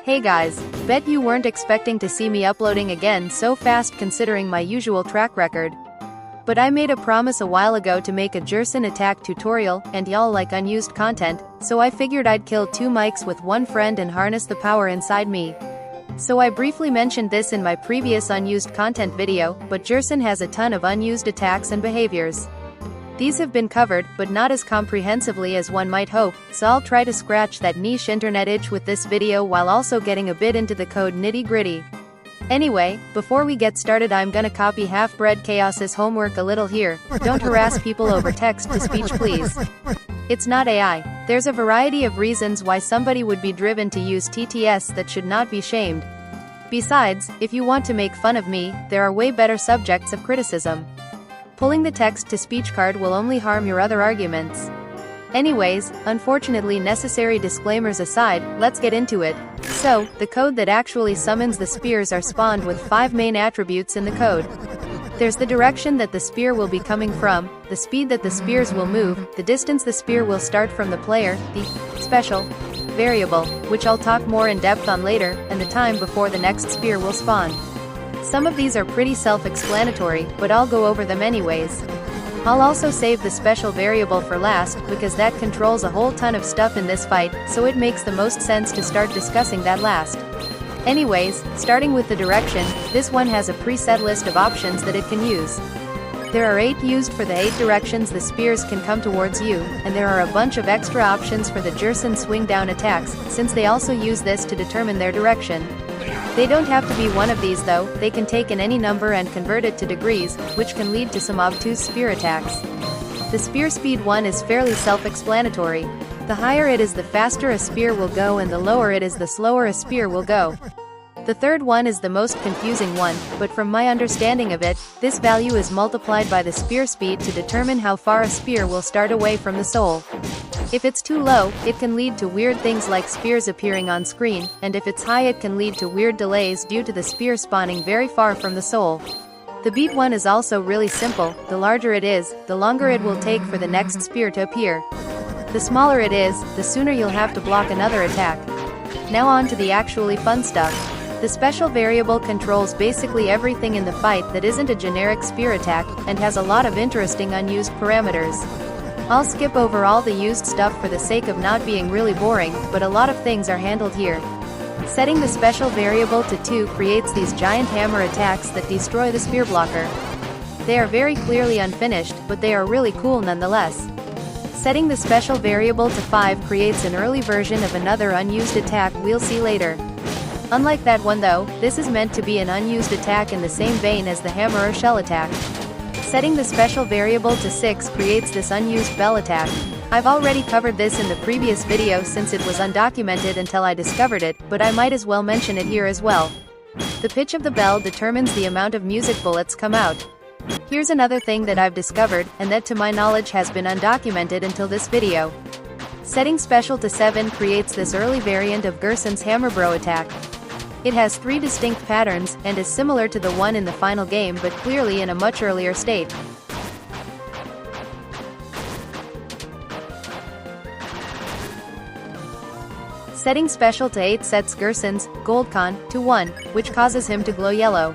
Hey guys, bet you weren't expecting to see me uploading again so fast considering my usual track record. But I made a promise a while ago to make a Gerson attack tutorial, and y'all like unused content, so I figured I'd kill 2 mics with one friend and harness the power inside me. So I briefly mentioned this in my previous unused content video, but Gerson has a ton of unused attacks and behaviors. These have been covered, but not as comprehensively as one might hope, so I'll try to scratch that niche internet itch with this video while also getting a bit into the code nitty-gritty. Anyway, before we get started, I'm gonna copy Half-Bred Chaos's homework a little here. Don't harass people over text-to-speech please. It's not AI. There's a variety of reasons why somebody would be driven to use TTS that should not be shamed. Besides, if you want to make fun of me, there are way better subjects of criticism. Pulling the text-to-speech card will only harm your other arguments. Anyways, unfortunately, necessary disclaimers aside, let's get into it. So, the code that actually summons the spears are spawned with 5 main attributes in the code. There's the direction that the spear will be coming from, the speed that the spears will move, the distance the spear will start from the player, the special variable, which I'll talk more in depth on later, and the time before the next spear will spawn. Some of these are pretty self-explanatory, but I'll go over them anyways. I'll also save the special variable for last, because that controls a whole ton of stuff in this fight, so it makes the most sense to start discussing that last. Anyways, starting with the direction, this one has a preset list of options that it can use. There are 8 used for the 8 directions the spears can come towards you, and there are a bunch of extra options for the Gerson swing down attacks, since they also use this to determine their direction. They don't have to be one of these though, they can take in any number and convert it to degrees, which can lead to some obtuse spear attacks. The spear speed one is fairly self-explanatory. The higher it is, the faster a spear will go, and the lower it is, the slower a spear will go. The third one is the most confusing one, but from my understanding of it, this value is multiplied by the spear speed to determine how far a spear will start away from the soul. If it's too low, it can lead to weird things like spears appearing on screen, and if it's high, it can lead to weird delays due to the spear spawning very far from the soul. The beat one is also really simple. The larger it is, the longer it will take for the next spear to appear. The smaller it is, the sooner you'll have to block another attack. Now on to the actually fun stuff. The special variable controls basically everything in the fight that isn't a generic spear attack, and has a lot of interesting unused parameters. I'll skip over all the used stuff for the sake of not being really boring, but a lot of things are handled here. Setting the special variable to 2 creates these giant hammer attacks that destroy the spear blocker. They are very clearly unfinished, but they are really cool nonetheless. Setting the special variable to 5 creates an early version of another unused attack we'll see later. Unlike that one though, this is meant to be an unused attack in the same vein as the hammer or shell attack. Setting the special variable to 6 creates this unused bell attack. I've already covered this in the previous video since it was undocumented until I discovered it, but I might as well mention it here as well. The pitch of the bell determines the amount of music bullets come out. Here's another thing that I've discovered, and that to my knowledge has been undocumented until this video. Setting special to 7 creates this early variant of Gerson's hammer bro attack. It has 3 distinct patterns, and is similar to the one in the final game but clearly in a much earlier state. Setting special to 8 sets Gerson's Goldcon to 1, which causes him to glow yellow.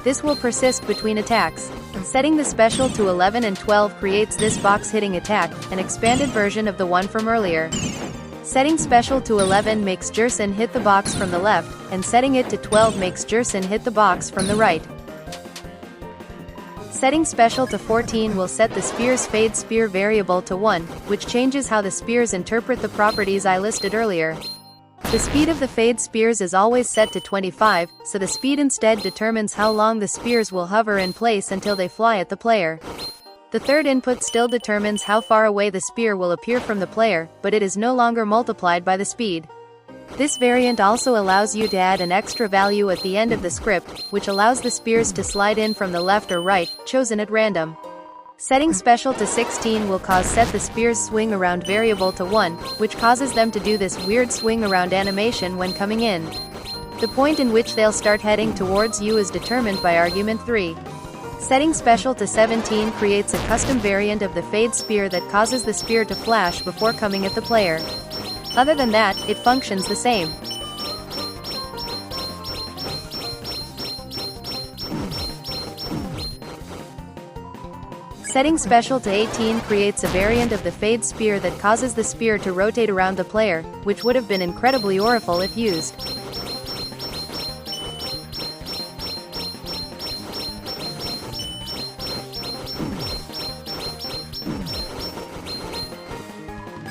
This will persist between attacks. Setting the special to 11 and 12 creates this box-hitting attack, an expanded version of the one from earlier. Setting special to 11 makes Gerson hit the box from the left, and setting it to 12 makes Gerson hit the box from the right. Setting special to 14 will set the spear's fade spear variable to 1, which changes how the spears interpret the properties I listed earlier. The speed of the fade spears is always set to 25, so the speed instead determines how long the spears will hover in place until they fly at the player. The third input still determines how far away the spear will appear from the player, but it is no longer multiplied by the speed. This variant also allows you to add an extra value at the end of the script, which allows the spears to slide in from the left or right, chosen at random. Setting special to 16 will cause set the spear's swing around variable to 1, which causes them to do this weird swing around animation when coming in. The point in which they'll start heading towards you is determined by argument 3. Setting special to 17 creates a custom variant of the fade spear that causes the spear to flash before coming at the player. Other than that, it functions the same. Setting special to 18 creates a variant of the fade spear that causes the spear to rotate around the player, which would have been incredibly awful if used.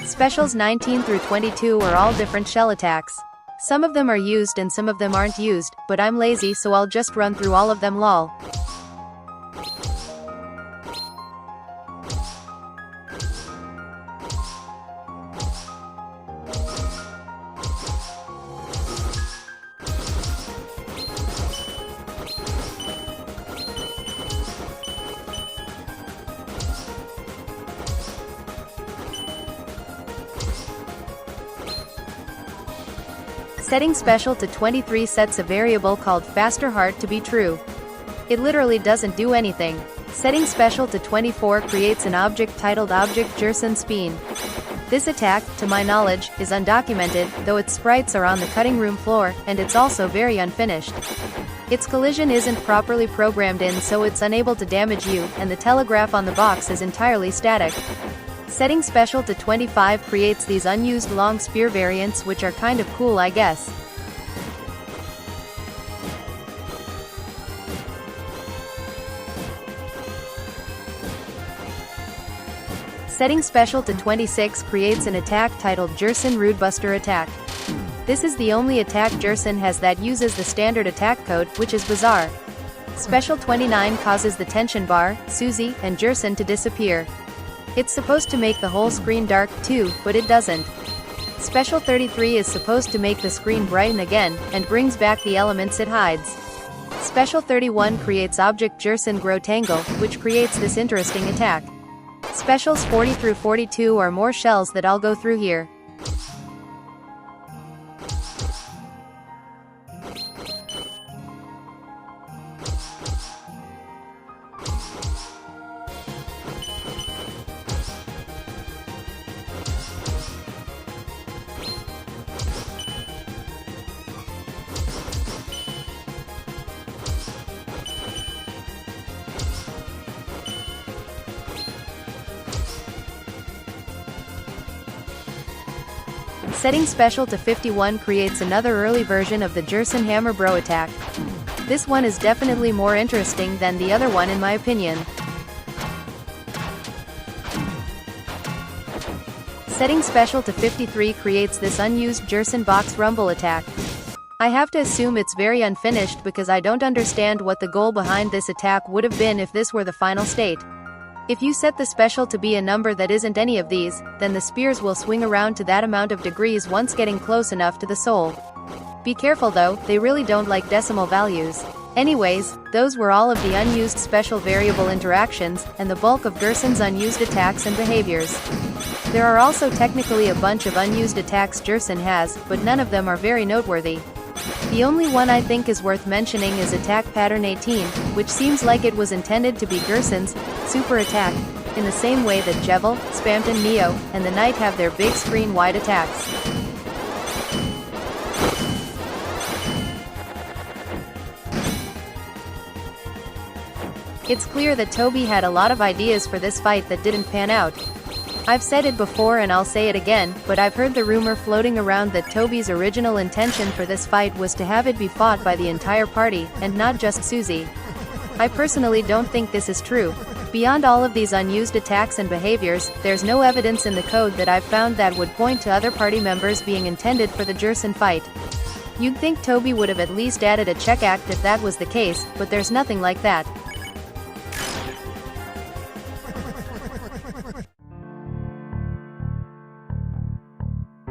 Specials 19 through 22 are all different shell attacks. Some of them are used and some of them aren't used, but I'm lazy so I'll just run through all of them lol. Setting special to 23 sets a variable called faster heart to be true. It literally doesn't do anything. Setting special to 24 creates an object titled Object Gerson Speen. This attack, to my knowledge, is undocumented, though its sprites are on the cutting room floor, and it's also very unfinished. Its collision isn't properly programmed in, so it's unable to damage you, and the telegraph on the box is entirely static. Setting special to 25 creates these unused long spear variants, which are kind of cool, I guess. Setting special to 26 creates an attack titled Gerson Rudebuster Attack. This is the only attack Gerson has that uses the standard attack code, which is bizarre. Special 29 causes the tension bar, Susie, and Gerson to disappear. It's supposed to make the whole screen dark, too, but it doesn't. Special 33 is supposed to make the screen brighten again, and brings back the elements it hides. Special 31 creates Object Gerson Growtangle, which creates this interesting attack. Specials 40 through 42 are more shells that I'll go through here. Setting special to 51 creates another early version of the Gerson Hammer Bro attack. This one is definitely more interesting than the other one in my opinion. Setting special to 53 creates this unused Gerson Box Rumble attack. I have to assume it's very unfinished because I don't understand what the goal behind this attack would have been if this were the final state. If you set the special to be a number that isn't any of these, then the spears will swing around to that amount of degrees once getting close enough to the soul. Be careful though, they really don't like decimal values. Anyways, those were all of the unused special variable interactions, and the bulk of Gerson's unused attacks and behaviors. There are also technically a bunch of unused attacks Gerson has, but none of them are very noteworthy. The only one I think is worth mentioning is attack pattern 18, which seems like it was intended to be Gerson's super attack, in the same way that Jevil, Spampton Neo, and the Knight have their big screen-wide attacks. It's clear that Toby had a lot of ideas for this fight that didn't pan out. I've said it before and I'll say it again, but I've heard the rumor floating around that Toby's original intention for this fight was to have it be fought by the entire party, and not just Susie. I personally don't think this is true. Beyond all of these unused attacks and behaviors, there's no evidence in the code that I've found that would point to other party members being intended for the Gerson fight. You'd think Toby would have at least added a check act if that was the case, but there's nothing like that.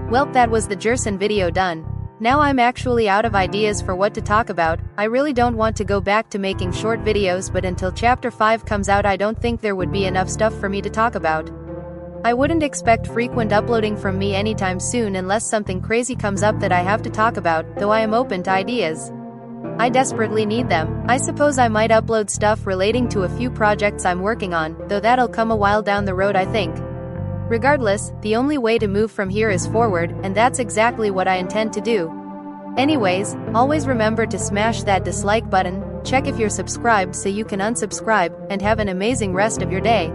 Well, that was the Gerson video done. Now I'm actually out of ideas for what to talk about. I really don't want to go back to making short videos, but until chapter 5 comes out I don't think there would be enough stuff for me to talk about. I wouldn't expect frequent uploading from me anytime soon unless something crazy comes up that I have to talk about, though I am open to ideas. I desperately need them. I suppose I might upload stuff relating to a few projects I'm working on, though that'll come a while down the road I think. Regardless, the only way to move from here is forward, and that's exactly what I intend to do. Anyways, always remember to smash that dislike button, check if you're subscribed so you can unsubscribe, and have an amazing rest of your day.